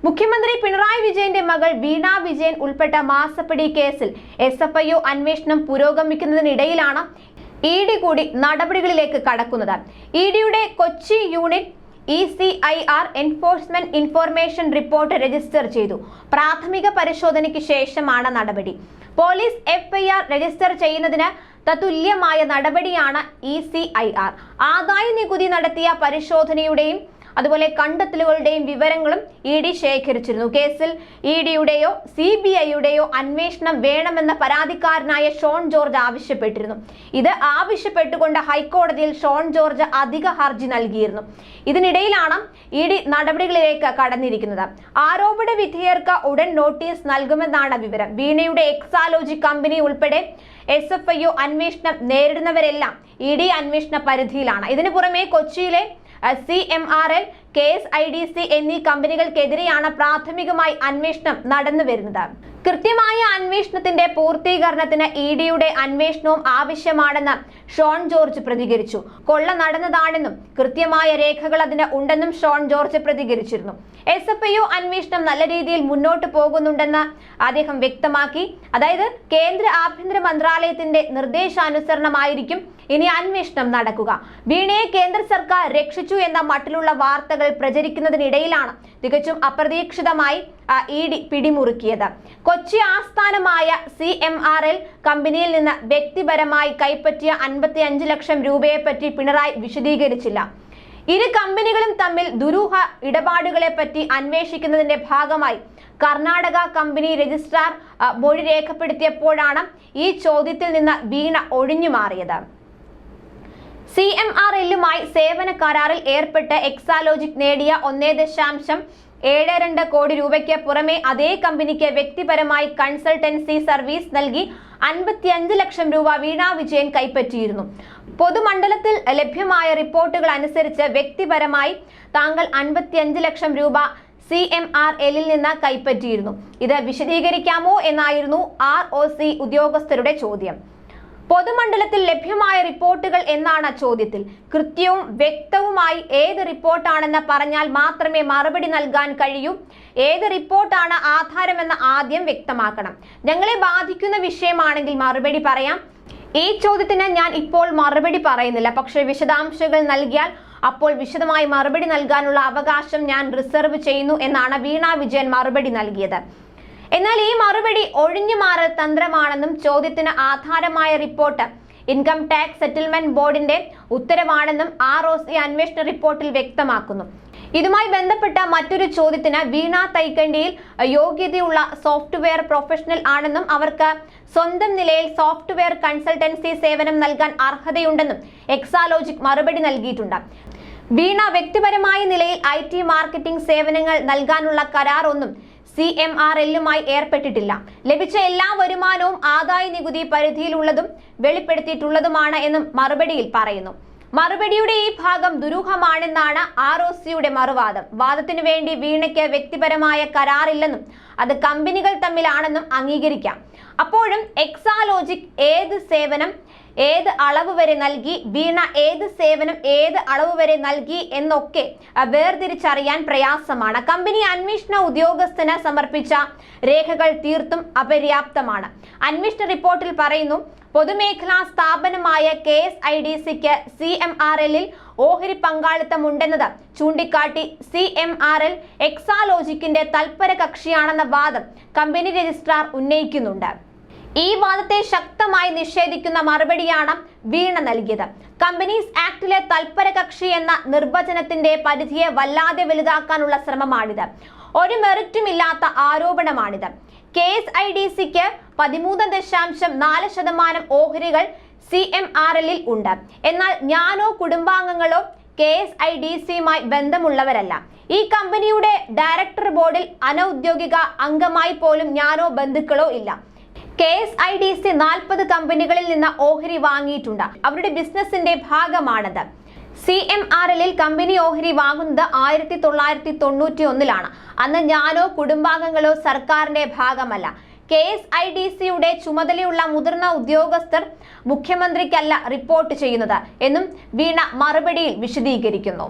മുഖ്യമന്ത്രി പിണറായി വിജയന്റെ മകൾ വീണ വിജയൻ ഉൾപ്പെട്ട മാസപ്പടി കേസിൽ SFIO അന്വേഷണം പുരോഗമിക്കുന്നതിനിടയിലാണ് ED കൂടി നടപടികളിലേക്ക് കടക്കുന്നത്. EDയുടെ Kochi unit ECIR enforcement information report register ചെയ്തു. പ്രാഥമിക പരിശോധനയ്ക്ക് ശേഷമാണ് നടപടി. പോലീസ് FIR രജിസ്റ്റർ ചെയ്യുന്നതിന് തത്തുല്യമായ നടപടിയാണ് ECIR. ആദായ നികുതി നടത്തിയ പരിശോധനയുടെയും അതുപോലെ കണ്ടെത്തലുകളുടെയും വിവരങ്ങളും ED ശേഖരിച്ചിരുന്നു. കേസിൽ EDയുടെയോ CBIയുടെയോ അന്വേഷണം വേണമെന്ന പരാതിക്കാരനായ ഷോൺ ജോർജ് ആവശ്യപ്പെട്ടിരുന്നു. ഇത് ആവശ്യപ്പെട്ടുകൊണ്ട് ഹൈക്കോടതിയിൽ ഷോൺ ജോർജ് അധിക ഹർജി നൽകിയിരുന്നു. ഇതിനിടയിലാണ് ED നടപടികളിലേക്ക് കടന്നിരിക്കുന്നത്. ആരോപണ വിധേയർക്ക് ഉടൻ നോട്ടീസ് നൽകുമെന്നാണ് വിവരം. വീണയുടെ എക്സാലോജി കമ്പനി ഉൾപ്പെടെ SFIO അന്വേഷണം നേരിടുന്നവരെല്ലാം ED അന്വേഷണ പരിധിയിലാണ്. ഇതിനു പുറമെ കൊച്ചിയിലെ CMRL, KSIDC എന്നീ കമ്പനികൾക്കെതിരെയാണ് പ്രാഥമികമായി അന്വേഷണം നടന്നു വരുന്നത്. കൃത്യമായ അന്വേഷണത്തിന്റെ പൂർത്തീകരണത്തിന് EDയുടെ അന്വേഷണവും ആവശ്യമാണെന്ന് ഷോൺ ജോർജ് പ്രതികരിച്ചു. കൊള്ള നടന്നതാണെന്നും കൃത്യമായ രേഖകൾ അതിന് ഉണ്ടെന്നും ഷോൺ ജോർജ് പ്രതികരിച്ചിരുന്നു. SFIO അന്വേഷണം നല്ല രീതിയിൽ മുന്നോട്ട് പോകുന്നുണ്ടെന്ന് അദ്ദേഹം വ്യക്തമാക്കി. അതായത് കേന്ദ്ര ആഭ്യന്തര മന്ത്രാലയത്തിന്റെ നിർദ്ദേശാനുസരണമായിരിക്കും ഇനി അന്വേഷണം നടക്കുക. വീണയെ കേന്ദ്ര സർക്കാർ രക്ഷിച്ചു എന്ന മട്ടിലുള്ള വാർത്തകൾ പ്രചരിക്കുന്നതിനിടയിലാണ് തികച്ചും അപ്രതീക്ഷിതമായി ED പിടിമുറുക്കിയത്. കൊച്ചി ആസ്ഥാനമായ CMRL കമ്പനിയിൽ നിന്ന് വ്യക്തിപരമായി കൈപ്പറ്റിയ 55 ലക്ഷം രൂപയെപ്പറ്റി പിണറായി വിശദീകരിച്ചില്ല. ഇരു കമ്പനികളും തമ്മിൽ ദുരൂഹ ഇടപാടുകളെ പറ്റി അന്വേഷിക്കുന്നതിന്റെ ഭാഗമായി കർണാടക കമ്പനി രജിസ്ട്രാർ മൊഴി രേഖപ്പെടുത്തിയപ്പോഴാണ് ഈ ചോദ്യത്തിൽ നിന്ന് വീണ ഒഴിഞ്ഞു മാറിയത്. CMRLുമായി സേവന കരാറിൽ ഏർപ്പെട്ട് എക്സാലോജിക് നേടിയ 1.72 കോടി രൂപയ്ക്ക് പുറമെ അതേ കമ്പനിക്ക് വ്യക്തിപരമായി കൺസൾട്ടൻസി സർവീസ് നൽകി 55 ലക്ഷം രൂപ വീണ വിജയൻ കൈപ്പറ്റിയിരുന്നു. പൊതുമണ്ഡലത്തിൽ ലഭ്യമായ റിപ്പോർട്ടുകൾ അനുസരിച്ച് വ്യക്തിപരമായി താങ്കൾ 55 ലക്ഷം രൂപ CMRLൽ നിന്ന് കൈപ്പറ്റിയിരുന്നു. ഇത് വിശദീകരിക്കാമോ എന്നായിരുന്നു ROC ഉദ്യോഗസ്ഥരുടെ ചോദ്യം. പൊതുമണ്ഡലത്തിൽ ലഭ്യമായ റിപ്പോർട്ടുകൾ എന്നാണ് ചോദ്യത്തിൽ. കൃത്യവും വ്യക്തവുമായി ഏത് റിപ്പോർട്ടാണെന്ന് പറഞ്ഞാൽ മാത്രമേ മറുപടി നൽകാൻ കഴിയൂ. ഏത് റിപ്പോർട്ടാണ് ആധാരമെന്ന് ആദ്യം വ്യക്തമാക്കണം. ഞങ്ങളെ ബാധിക്കുന്ന വിഷയമാണെങ്കിൽ മറുപടി പറയാം. ഈ ചോദ്യത്തിന് ഞാൻ ഇപ്പോൾ മറുപടി പറയുന്നില്ല. പക്ഷേ വിശദാംശങ്ങൾ നൽകിയാൽ അപ്പോൾ വിശദമായി മറുപടി നൽകാനുള്ള അവകാശം ഞാൻ റിസർവ് ചെയ്യുന്നു എന്നാണ് വീണ വിജയൻ മറുപടി നൽകിയത്. എന്നാൽ ഈ മറുപടി ഒഴിഞ്ഞുമാറൽ തന്ത്രമാണെന്നും ചോദ്യത്തിന് ആധാരമായ റിപ്പോർട്ട് ഇൻകം ടാക്സ് സെറ്റിൽമെന്റ് ബോർഡിന്റെ ഉത്തരവാണെന്നും ROC അന്വേഷണ റിപ്പോർട്ടിൽ വ്യക്തമാക്കുന്നു. ഇതുമായി ബന്ധപ്പെട്ട മറ്റൊരു ചോദ്യത്തിന് വീണ തൈക്കണ്ടിയിൽ യോഗ്യതയുള്ള സോഫ്റ്റ്വെയർ പ്രൊഫഷണൽ ആണെന്നും അവർക്ക് സ്വന്തം നിലയിൽ സോഫ്റ്റ്വെയർ കൺസൾട്ടൻസി സേവനം നൽകാൻ അർഹതയുണ്ടെന്നും എക്സാലോജിക് മറുപടി നൽകിയിട്ടുണ്ട്. വീണ വ്യക്തിപരമായ നിലയിൽ IT മാർക്കറ്റിംഗ് സേവനങ്ങൾ നൽകാനുള്ള കരാർ ഒന്നും CMRLുമായി ഏർപ്പെട്ടിട്ടില്ല. ലഭിച്ച എല്ലാ വരുമാനവും ആദായ നികുതി പരിധിയിലുള്ളതും വെളിപ്പെടുത്തിയിട്ടുള്ളതുമാണ് എന്നും മറുപടിയിൽ പറയുന്നു. മറുപടിയുടെ ഈ ഭാഗം ദുരൂഹമാണെന്നാണ് ROCയുടെ മറുവാദം. വാദത്തിനു വേണ്ടി വീണയ്ക്ക് വ്യക്തിപരമായ കരാറില്ലെന്നും അത് കമ്പനികൾ തമ്മിലാണെന്നും അംഗീകരിക്കാം. അപ്പോഴും എക്സാലോജിക് ഏത് സേവനം ഏത് അളവ് വരെ നൽകി, വീണ ഏത് സേവനം ഏത് അളവ് വരെ നൽകി എന്നൊക്കെ വേർതിരിച്ചറിയാൻ പ്രയാസമാണ്. കമ്പനി അന്വേഷണ ഉദ്യോഗസ്ഥന് സമർപ്പിച്ച രേഖകൾ തീർത്തും അപര്യാപ്തമാണ്. അന്വേഷണ റിപ്പോർട്ടിൽ പറയുന്നു, പൊതുമേഖലാ സ്ഥാപനമായ KSIDCക്ക് CMRLൽ ഓഹരി പങ്കാളിത്തമുണ്ടെന്നത് ചൂണ്ടിക്കാട്ടി CMRL എക്സാലോജിക്കിന്റെ തൽപര കക്ഷിയാണെന്ന വാദം കമ്പനി രജിസ്ട്രാർ ഉന്നയിക്കുന്നുണ്ട്. ഈ വാദത്തെ ശക്തമായി നിഷേധിക്കുന്ന മറുപടിയാണ് വീണ നൽകിയത്. കമ്പനീസ് ആക്ടിലെ തൽപര കക്ഷി എന്ന നിർവചനത്തിന്റെ പരിധിയെ വല്ലാതെ വലുതാക്കാനുള്ള ശ്രമമാണിത്. ഒരു മെറിറ്റുമില്ലാത്ത ആരോപണമാണിത്. KSIDCക്ക് 13.4% ഓഹരികൾ CMRLൽ ഉണ്ട്. എന്നാൽ ഞാനോ കുടുംബാംഗങ്ങളോ KSIDCയുമായി ബന്ധമുള്ളവരല്ല. ഈ കമ്പനിയുടെ ഡയറക്ടർ ബോർഡിൽ അനൌദ്യോഗിക അംഗമായി പോലും ഞാനോ ബന്ധുക്കളോ ഇല്ല. KSIDC 40 കമ്പനികളിൽ നിന്ന് ഓഹരി വാങ്ങിയിട്ടുണ്ട്. അവരുടെ ബിസിനസിന്റെ ഭാഗമാണത്. CMRLൽ കമ്പനി ഓഹരി വാങ്ങുന്നത് 1991-ലാണ്. അന്ന് ഞാനോ കുടുംബാംഗങ്ങളോ സർക്കാരിന്റെ ഭാഗമല്ല. KSIDCയുടെ ചുമതലയുള്ള മുതിർന്ന ഉദ്യോഗസ്ഥർ മുഖ്യമന്ത്രിക്കല്ല റിപ്പോർട്ട് ചെയ്യുന്നത് എന്നും വീണ മറുപടിയിൽ വിശദീകരിക്കുന്നു.